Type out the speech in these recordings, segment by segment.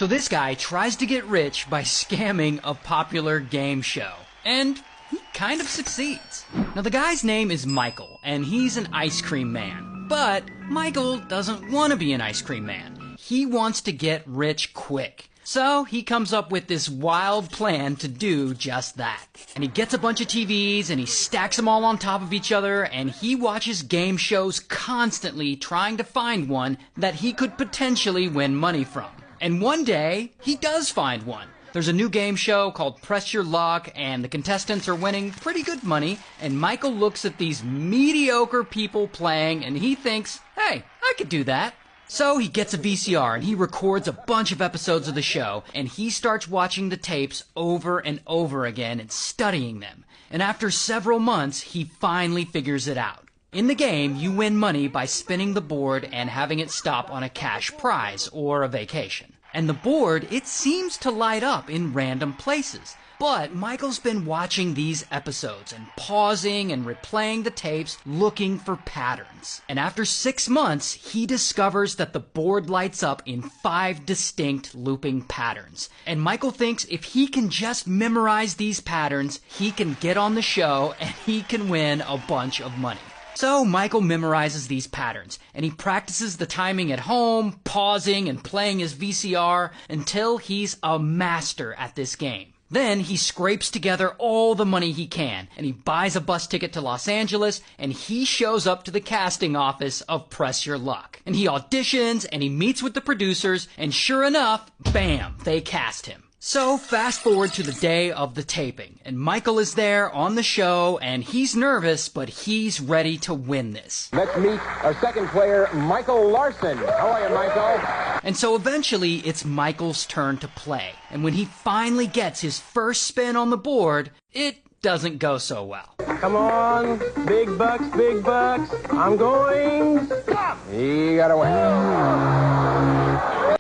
So this guy tries to get rich by scamming a popular game show. And he kind of succeeds. Now the guy's name is Michael, and he's an ice cream man. But Michael doesn't want to be an ice cream man. He wants to get rich quick. So he comes up with this wild plan to do just that. And he gets a bunch of TVs and he stacks them all on top of each other, and he watches game shows constantly trying to find one that he could potentially win money from. And one day, he does find one. There's a new game show called Press Your Luck, and the contestants are winning pretty good money, and Michael looks at these mediocre people playing, and he thinks, hey, I could do that. So he gets a VCR, and he records a bunch of episodes of the show, and he starts watching the tapes over and over again and studying them. And after several months, he finally figures it out. In the game, you win money by spinning the board and having it stop on a cash prize or a vacation. And the board, it seems to light up in random places. But Michael's been watching these episodes and pausing and replaying the tapes looking for patterns. And after 6 months, he discovers that the board lights up in 5 distinct looping patterns. And Michael thinks if he can just memorize these patterns, he can get on the show and he can win a bunch of money. So Michael memorizes these patterns, and he practices the timing at home, pausing and playing his VCR until he's a master at this game. Then he scrapes together all the money he can, and he buys a bus ticket to Los Angeles, and he shows up to the casting office of Press Your Luck. And he auditions, and he meets with the producers, and sure enough, bam, they cast him. So fast forward to the day of the taping, and Michael is there on the show, and he's nervous, but he's ready to win this. Let's meet our second player, Michael Larson. How are you, Michael? And so eventually, it's Michael's turn to play. And when he finally gets his first spin on the board, it doesn't go so well. Come on, big bucks, big bucks. I'm going. Stop! You gotta win.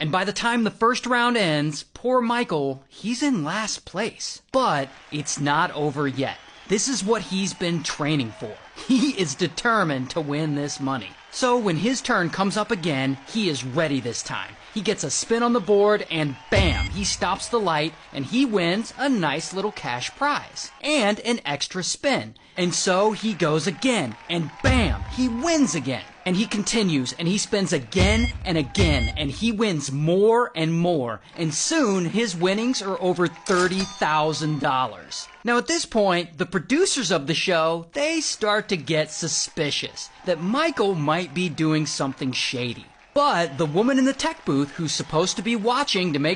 And by the time the first round ends, poor Michael, he's in last place. But it's not over yet. This is what he's been training for. He is determined to win this money. So when his turn comes up again, he is ready this time. He gets a spin on the board and bam, he stops the light and he wins a nice little cash prize and an extra spin. And so he goes again and bam, he wins again. And he continues and he spins again and again and he wins more and more. And soon his winnings are over $30,000. Now at this point, the producers of the show, they start to get suspicious that Michael might be doing something shady. But the woman in the tech booth who's supposed to be watching to make